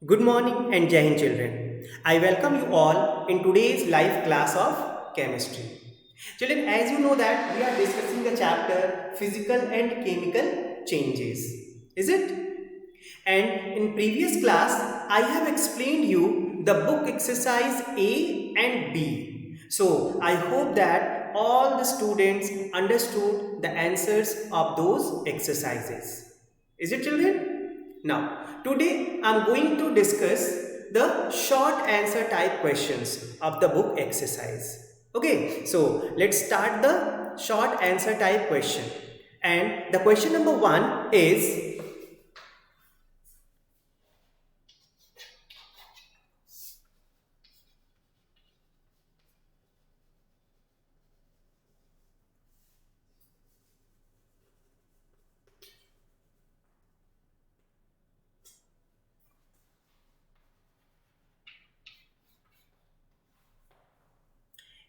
Good morning and Jai Hind children. I welcome you all in today's live class of chemistry. Children, as you know that we are discussing the chapter physical and chemical changes. Is it? And in previous class, I have explained you the book exercise A and B. So I hope that all the students understood the answers of those exercises. Is it, children? Now, today I am going to discuss the short answer type questions of the book exercise. Okay, so let's start the short answer type question. And the question number 1 is,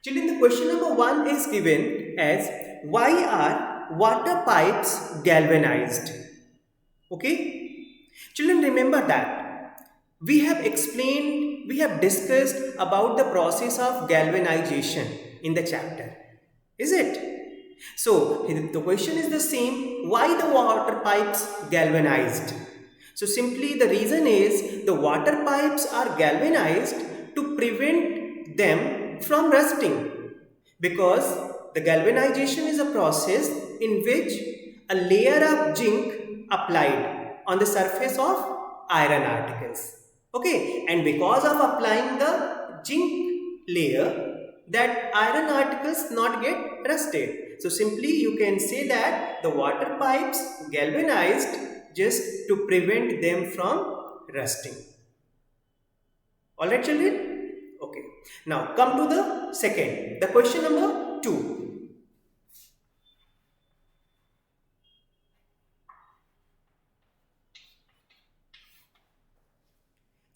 children, the question number 1 is given as, why are water pipes galvanized? Okay? Children, remember that we have explained, we have discussed about the process of galvanization in the chapter. Is it? So, the question is the same, why the water pipes galvanized? So, simply the reason is the water pipes are galvanized to prevent them from rusting, because the galvanization is a process in which a layer of zinc applied on the surface of iron articles. Okay, and because of applying the zinc layer, that iron articles not get rusted. So simply you can say that the water pipes galvanized just to prevent them from rusting. Alright, children? Okay. Now come to the second. The question number 2.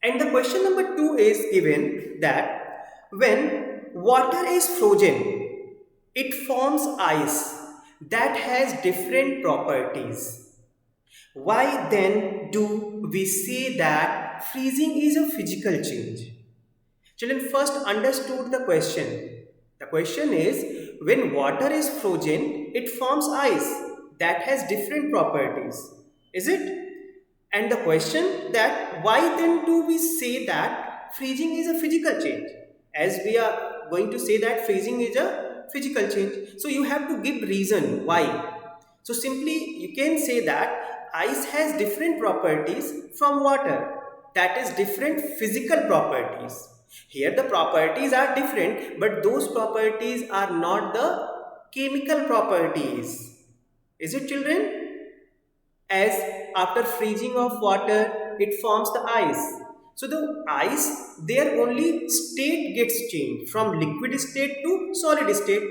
And the question number 2 is given that when water is frozen, it forms ice that has different properties. Why then do we say that freezing is a physical change? Children, first understood the question. The question is, when water is frozen, it forms ice that has different properties. Is it? And the question that why then do we say that freezing is a physical change? As we are going to say that freezing is a physical change. So you have to give reason why. So simply you can say that ice has different properties from water. That is different physical properties. Here the properties are different, but those properties are not the chemical properties. Is it, children? As after freezing of water it forms the ice, so the ice, their only state gets changed from liquid state to solid state,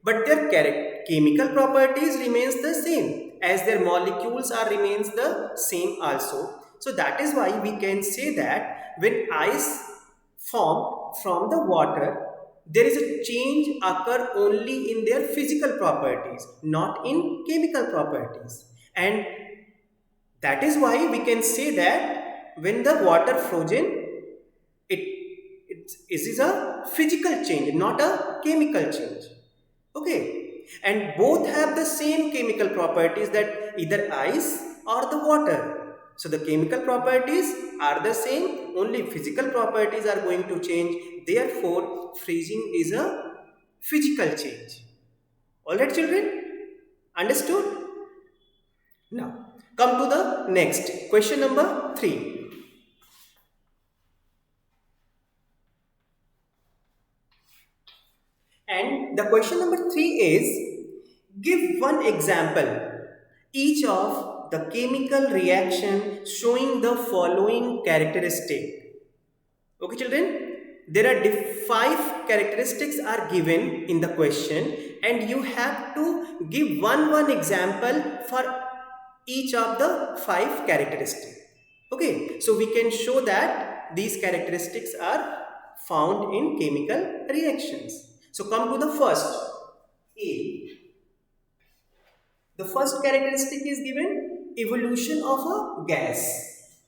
but their chemical properties remains the same, as their molecules are remains the same also. So that is why we can say that when ice formed from the water, there is a change occur only in their physical properties, not in chemical properties. And that is why we can say that when the water frozen, it, it is a physical change, not a chemical change. Okay. And both have the same chemical properties, that either ice or the water. So the chemical properties are the same, only physical properties are going to change. Therefore, freezing is a physical change. Alright, children? Understood? Now, come to the next question number 3. And the question number 3 is, give one example each of the chemical reaction showing the following characteristic. Okay, children, there are 5 characteristics are given in the question, and you have to give one example for each of the 5 characteristics. Okay, so we can show that these characteristics are found in chemical reactions. So come to the first, A. The first characteristic is given, evolution of a gas.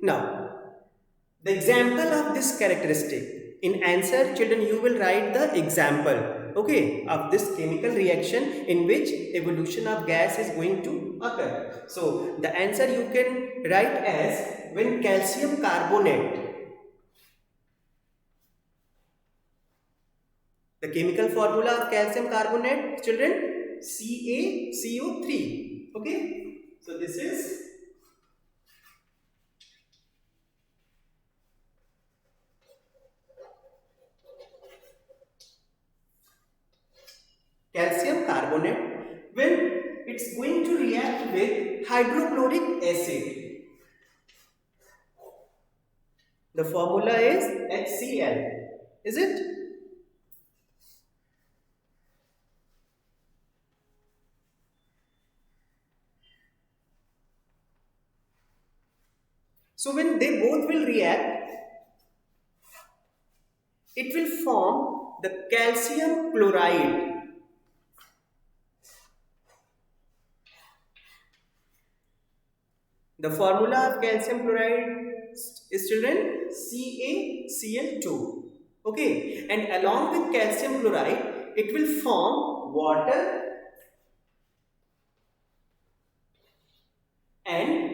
Now, the example of this characteristic. In answer, children, you will write the example, okay, of this chemical reaction in which evolution of gas is going to occur. So, the answer you can write as when calcium carbonate. The chemical formula of calcium carbonate, children, CaCO3. Okay, so this is calcium carbonate when it's going to react with hydrochloric acid. The formula is HCl. Is it? So when they both will react, it will form the calcium chloride. The formula of calcium chloride is, children, CaCl2. Okay, and along with calcium chloride, it will form water and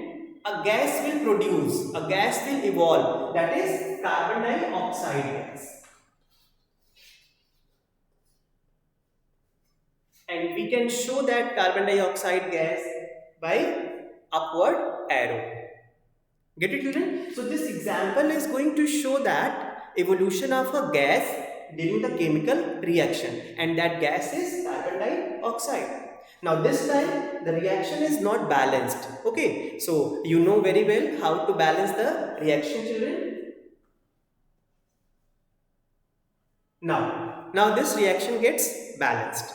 a gas will produce, a gas will evolve, that is carbon dioxide gas. And we can show that carbon dioxide gas by upward arrow. Get it, children? So this example is going to show that evolution of a gas during the chemical reaction, and that gas is carbon dioxide. Now this time the reaction is not balanced. Okay, so you know very well how to balance the reaction, children. Now this reaction gets balanced.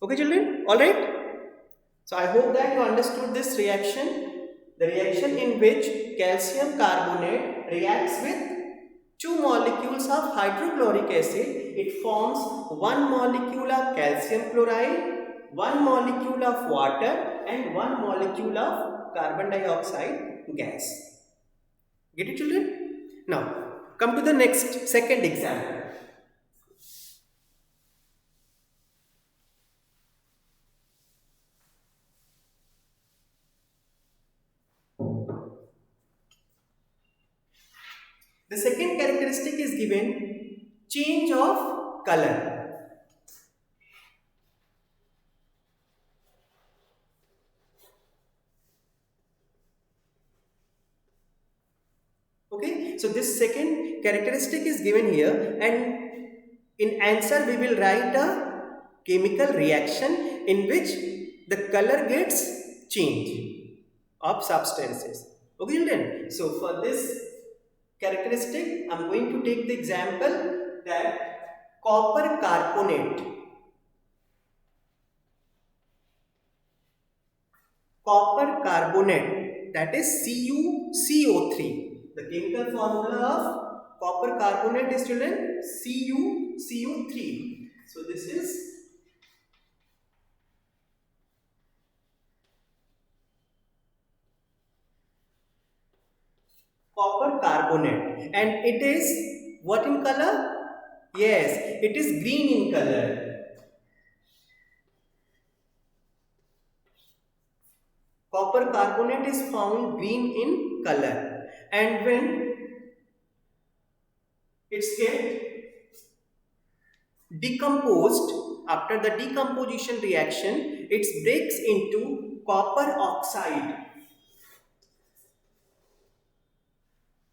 Okay, children, all right. So I hope that you understood this reaction. The reaction in which calcium carbonate reacts with two molecules of hydrochloric acid. It forms one molecule of calcium chloride, one molecule of water, and one molecule of carbon dioxide gas. Get it, children? Now, come to the next, second example. The second characteristic is given change of color. Okay, so this second characteristic is given here, and in answer we will write a chemical reaction in which the color gets changed of substances. Okay, children. So for this characteristic, I am going to take the example that copper carbonate. Copper carbonate, that is CuCO3. The chemical formula of copper carbonate is, children, CuCO3. So this is copper carbonate, and it is what in color? Yes, it is green in color. Copper carbonate is found green in color, and when it's get decomposed, after the decomposition reaction, it breaks into copper oxide.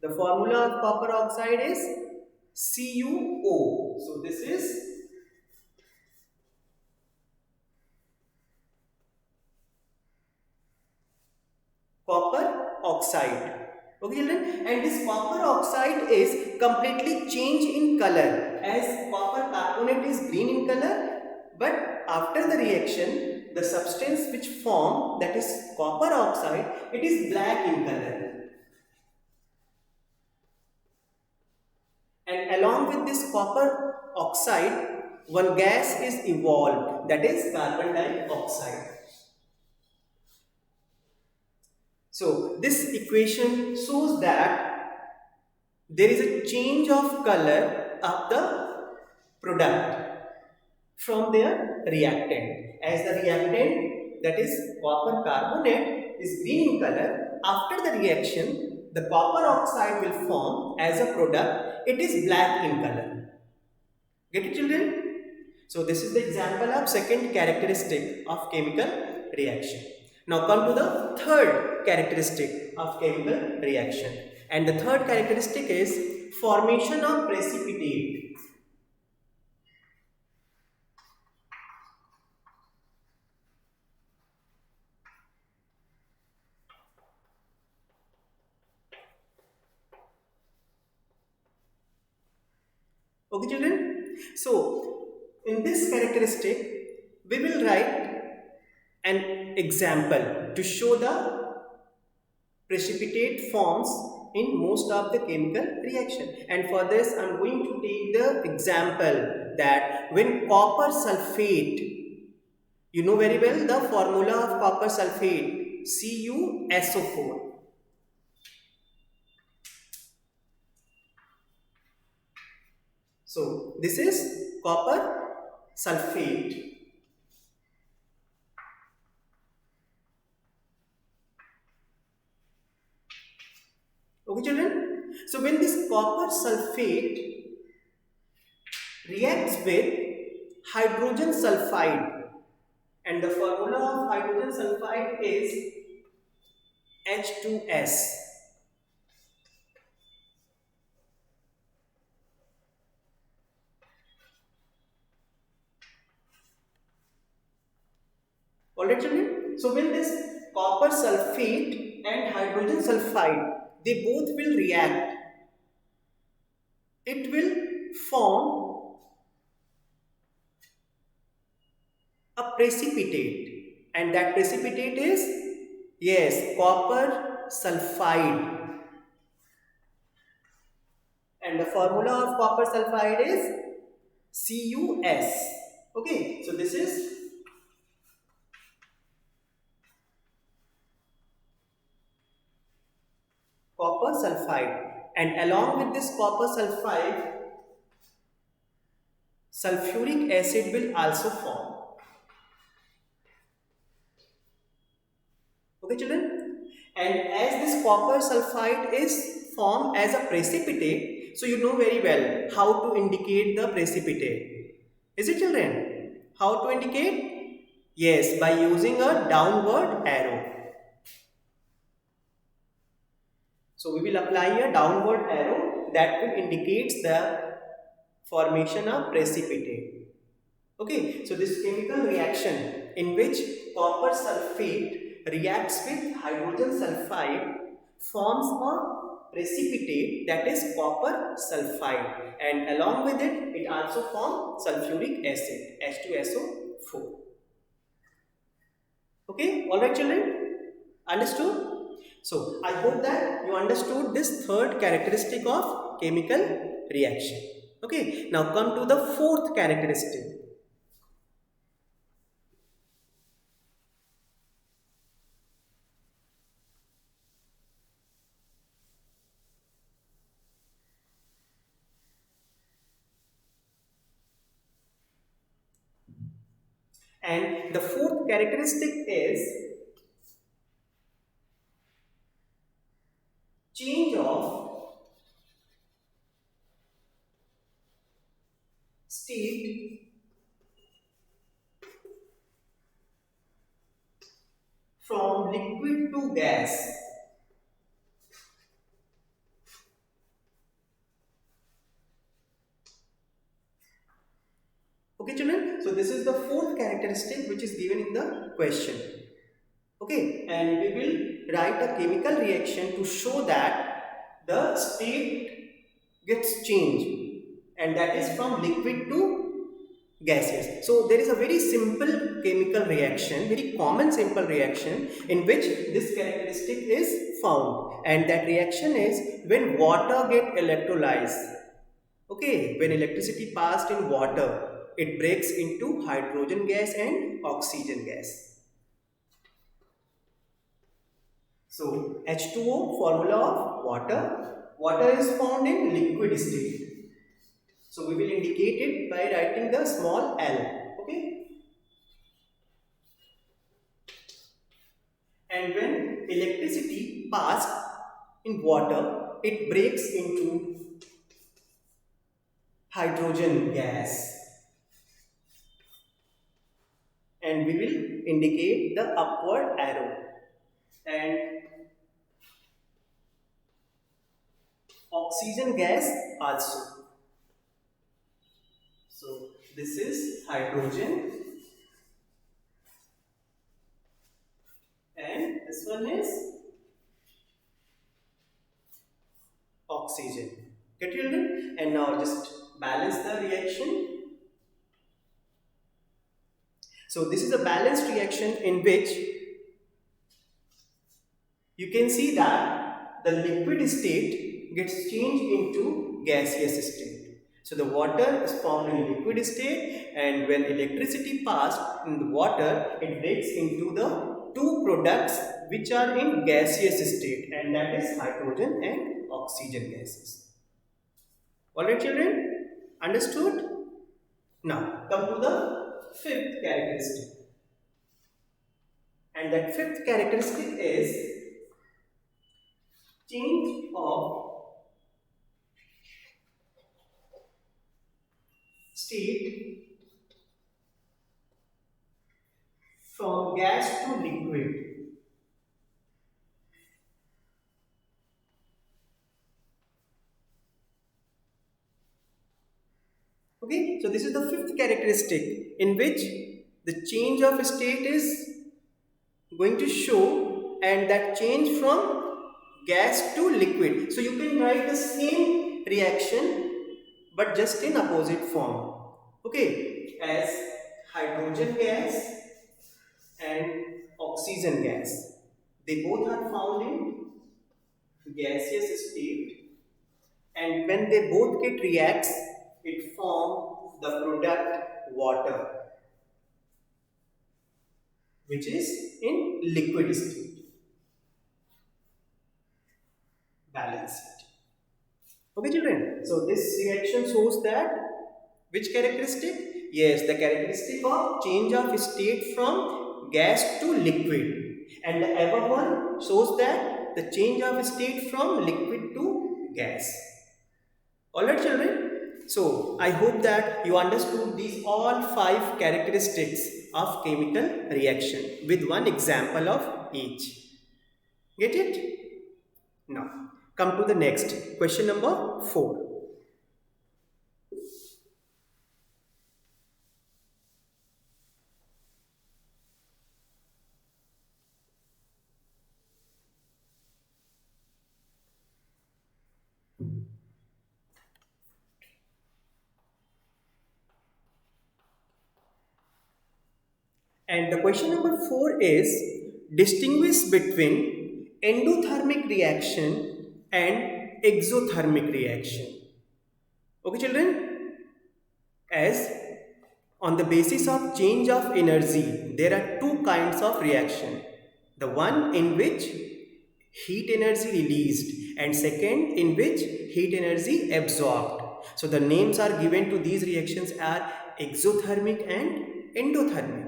The formula of copper oxide is CuO. So this is copper oxide. Okay, children, and this copper oxide is completely changed in color, as copper carbonate is green in color, but after the reaction, the substance which form, that is copper oxide, it is black in color. And along with this copper oxide, one gas is evolved, that is carbon dioxide. So this equation shows that there is a change of color of the product from their reactant. As the reactant, that is copper carbonate, is green in color, after the reaction the copper oxide will form as a product, it is black in color. Get it, children? So this is the example of second characteristic of chemical reaction. Now come to the third characteristic of chemical reaction. And the third characteristic is formation of precipitate. Okay, children? So in this characteristic, we will write an example to show the precipitate forms in most of the chemical reaction. And for this I am going to take the example that when copper sulfate, you know very well the formula of copper sulfate, CuSO4. So this is copper sulfate. Okay, children? So when this copper sulfate reacts with hydrogen sulfide, and the formula of hydrogen sulfide is H2S. Alright, children? So when this copper sulfate and hydrogen sulfide, they both will react, it will form a precipitate, and that precipitate is, yes, copper sulfide, and the formula of copper sulfide is CuS. Okay, so this is copper sulfide, and along with this copper sulfide, sulfuric acid will also form. Okay, children? And as this copper sulfide is formed as a precipitate, so you know very well how to indicate the precipitate. Is it, children? How to indicate? Yes, by using a downward arrow. So we will apply a downward arrow that will indicate the formation of precipitate. Okay, so this chemical reaction in which copper sulfate reacts with hydrogen sulfide forms a precipitate, that is copper sulfide, and along with it, it also forms sulfuric acid, H2SO4. Okay, alright, children? Understood? So I hope that you understood this third characteristic of chemical reaction. Okay, now come to the fourth characteristic. And the fourth characteristic is change of state from liquid to gas. Okay, children? So this is the fourth characteristic which is given in the question. Okay, and we will write a chemical reaction to show that the state gets changed, and that is from liquid to gaseous. So there is a very simple chemical reaction, very common simple reaction in which this characteristic is found, and that reaction is when water get electrolyzed. Okay, when electricity passed in water, it breaks into hydrogen gas and oxygen gas. So H2O, formula of water. Water is found in liquid state. So we will indicate it by writing the small L. Okay. And when electricity passed in water, it breaks into hydrogen gas. And we will indicate the upward arrow. And oxygen gas also. So this is hydrogen and this one is oxygen. Get it? And now just balance the reaction. So this is a balanced reaction in which you can see that the liquid state gets changed into gaseous state. So the water is formed in liquid state, and when electricity passed in the water, it breaks into the two products which are in gaseous state, and that is hydrogen and oxygen gases. Alright children? Understood? Now come to the fifth characteristic. And that fifth characteristic is change of state from gas to liquid. Okay, so this is the fifth characteristic in which the change of state is going to show, and that change from gas to liquid. So you can write the same reaction but just in opposite form. Okay, as hydrogen gas and oxygen gas. They both are found in gaseous state, and when they both get reacts, it forms the product water, which is in liquid state. Balance it. Okay, children. So this reaction shows that which characteristic? Yes, the characteristic of change of state from gas to liquid. And the above one shows that the change of state from liquid to gas. Alright children, so I hope that you understood these all five characteristics of chemical reaction with one example of each. Get it? Now, come to the next question number 4. And the question number 4 is distinguish between endothermic reaction and exothermic reaction. Okay children, as on the basis of change of energy, there are two kinds of reaction. The one in which heat energy released, and second in which heat energy absorbed. So the names are given to these reactions are exothermic and endothermic.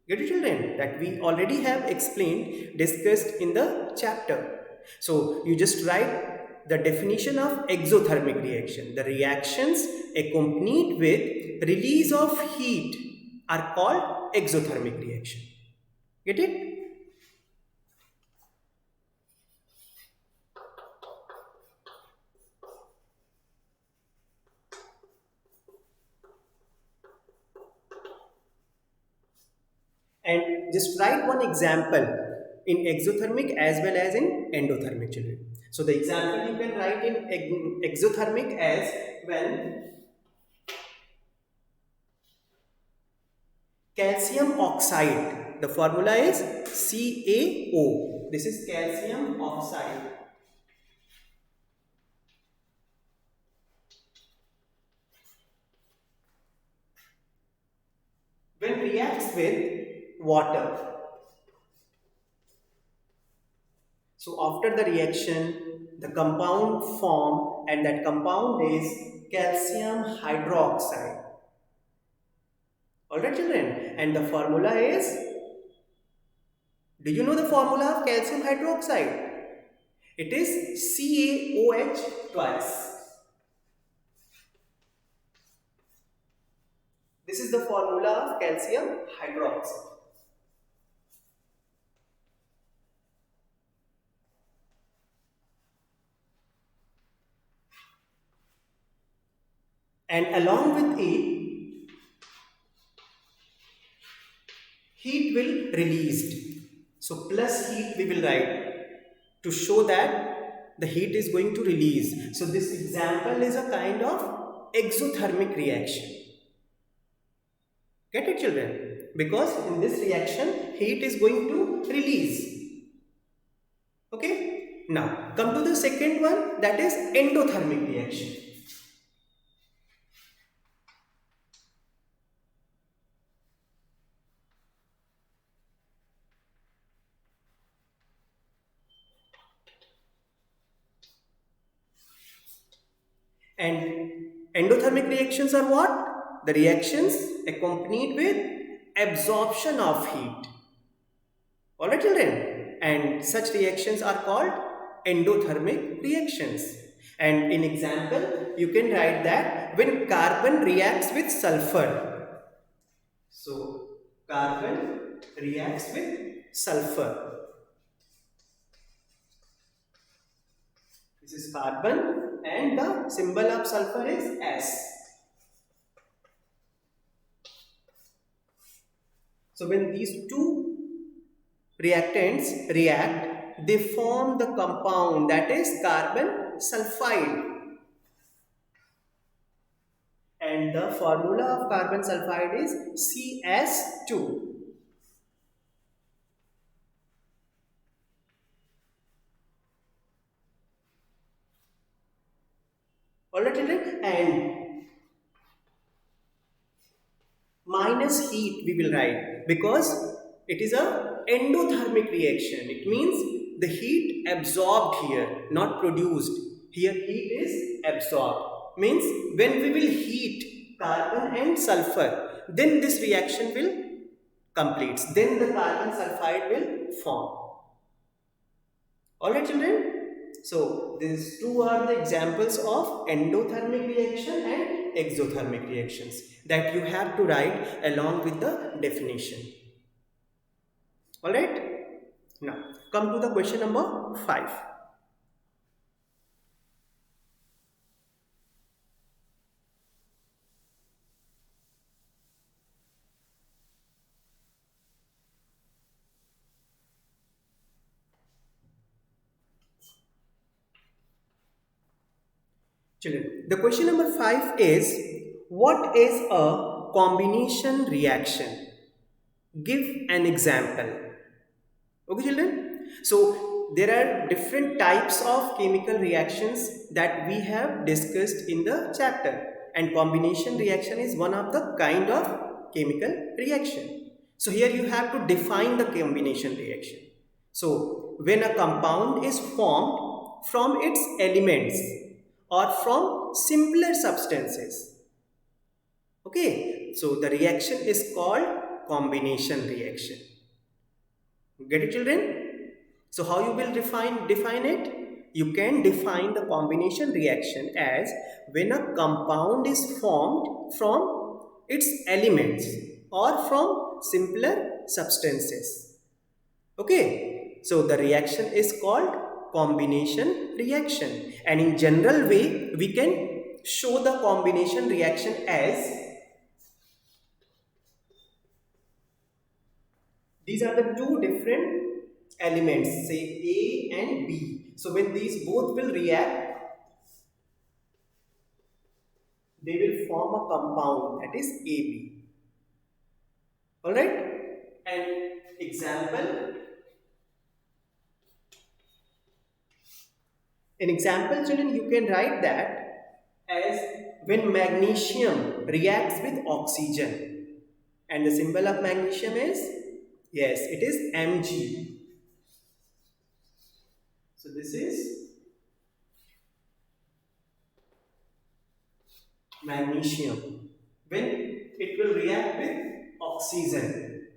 Get it children? That we already have explained, discussed in the chapter. So you just write the definition of exothermic reaction. The reactions accompanied with release of heat are called exothermic reaction. Get it? And just write one example in exothermic as well as in endothermic children. So the example you can write in exothermic as when calcium oxide, the formula is CaO. This is calcium oxide. When reacts with water, So after the reaction, the compound form, and that compound is calcium hydroxide. Alright children, and the formula is, do you know the formula of calcium hydroxide? It is CaOH twice. This is the formula of calcium hydroxide. And along with it, heat will released. So plus heat we will write to show that the heat is going to release. So this example is a kind of exothermic reaction. Get it children? Because in this reaction heat is going to release. Okay? Now come to the second one, that is endothermic reaction. And endothermic reactions are what? The reactions accompanied with absorption of heat. Alright children? And such reactions are called endothermic reactions. And in example, you can write that when carbon reacts with sulfur. So, carbon reacts with sulfur. This is carbon and the symbol of sulfur is S. So when these two reactants react, they form the compound that is carbon sulfide. And the formula of carbon sulfide is CS2. Alright children, and minus heat we will write because it is a endothermic reaction. It means the heat absorbed here, not produced. Here heat is absorbed. Means when we will heat carbon and sulfur, then this reaction will complete. Then the carbon sulfide will form. Alright children? So these two are the examples of endothermic reaction and exothermic reactions that you have to write along with the definition. Alright? Now come to the question number 5. Children, the question number 5 is, what is a combination reaction? Give an example. Okay children? So there are different types of chemical reactions that we have discussed in the chapter, and combination reaction is one of the kind of chemical reaction. So here you have to define the combination reaction. So when a compound is formed from its elements or from simpler substances. Okay, so the reaction is called combination reaction. Get it children? So how you will define it? You can define the combination reaction as when a compound is formed from its elements or from simpler substances. Okay, so the reaction is called combination reaction, and in general way we can show the combination reaction as these are the two different elements, say A and B. So when these both will react, they will form a compound that is AB. Alright? And example, in example children, you can write that as when magnesium reacts with oxygen, and the symbol of magnesium is, yes, it is Mg. So this is magnesium. When it will react with oxygen,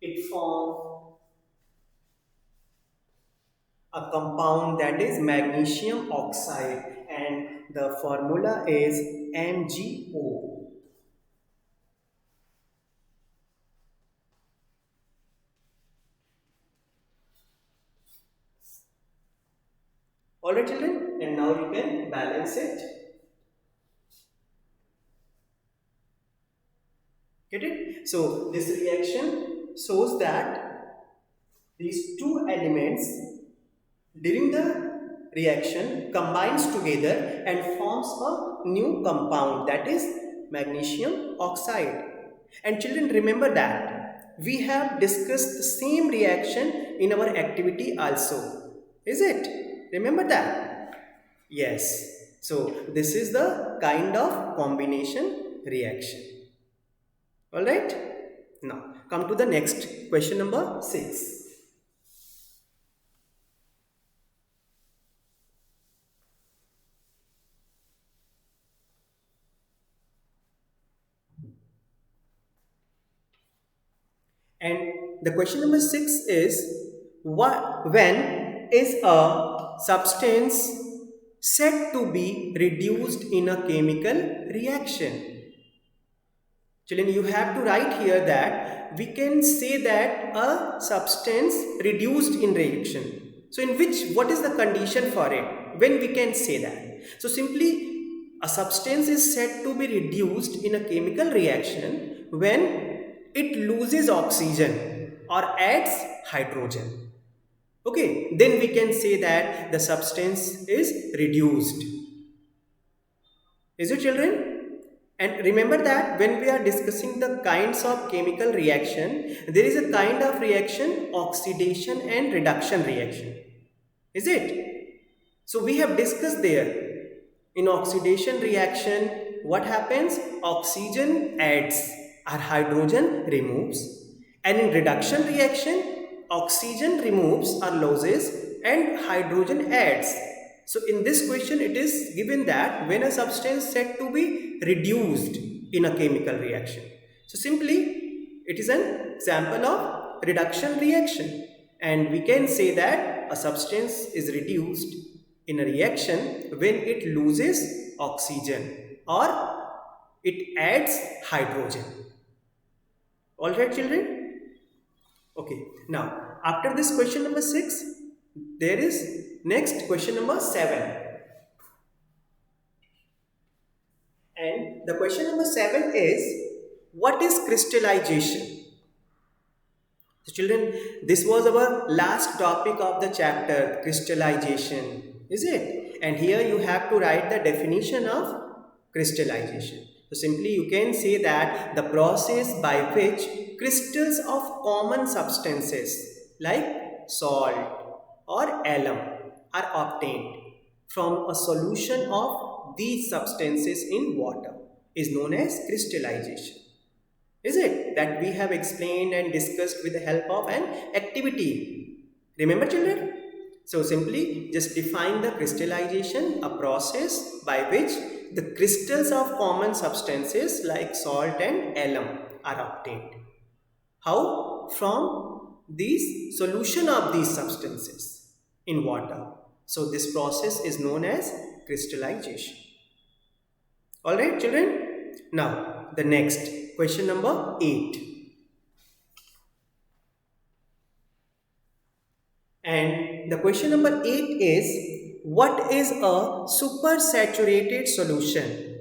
it forms a compound that is magnesium oxide, and the formula is MgO. Alright children, and now you can balance it. Get it? So this reaction shows that these two elements during the reaction combines together and forms a new compound, that is magnesium oxide. And children, remember that we have discussed the same reaction in our activity also. Is it? Remember that? Yes. So this is the kind of combination reaction. Alright? Now come to the next question number 6. And the question number 6 is, when is a substance said to be reduced in a chemical reaction? Children, you have to write here that we can say that a substance reduced in reaction. So in which, what is the condition for it? When we can say that? So simply, a substance is said to be reduced in a chemical reaction when it loses oxygen or adds hydrogen. Okay, then we can say that the substance is reduced. Is it children? And remember that when we are discussing the kinds of chemical reaction, there is a kind of reaction, oxidation and reduction reaction. Is it? So we have discussed there. In oxidation reaction, what happens? Oxygen adds or hydrogen removes. And in reduction reaction, oxygen removes or loses and hydrogen adds. So in this question, it is given that when a substance said to be reduced in a chemical reaction. So simply, it is an example of reduction reaction. And we can say that a substance is reduced in a reaction when it loses oxygen or it adds hydrogen. Alright children? Okay. Now, after this question number 6, there is next question number 7. And the question number 7 is, what is crystallization? So children, this was our last topic of the chapter, crystallization. Is it? And here you have to write the definition of crystallization. So simply you can say that the process by which crystals of common substances like salt or alum are obtained from a solution of these substances in water is known as crystallization. Is it? That we have explained and discussed with the help of an activity. Remember children? So simply just define the crystallization, a process by which the crystals of common substances like salt and alum are obtained. How? From these solution of these substances in water. So this process is known as crystallization. Alright children? Now the next question number 8. And the question number 8 is, what is a supersaturated solution?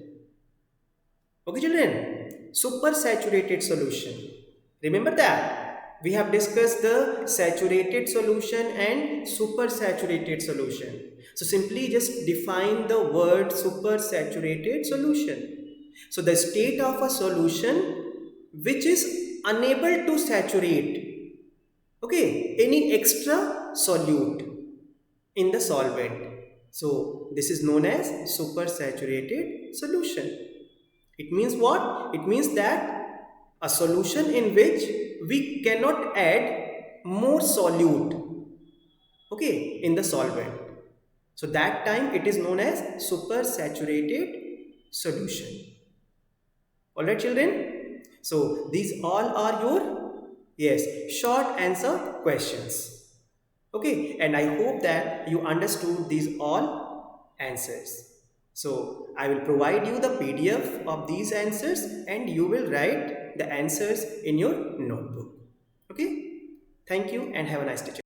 Okay children, supersaturated solution. Remember that we have discussed the saturated solution and supersaturated solution. So simply just define the word supersaturated solution. So the state of a solution which is unable to saturate, okay, any extra solute in the solvent. So this is known as supersaturated solution. It means what? It means that a solution in which we cannot add more solute. okay, in the solvent. So that time it is known as supersaturated solution. All right, children. So these all are your, yes, short answer questions. Okay, and I hope that you understood these all answers. So I will provide you the PDF of these answers and you will write the answers in your notebook. Okay, thank you and have a nice day.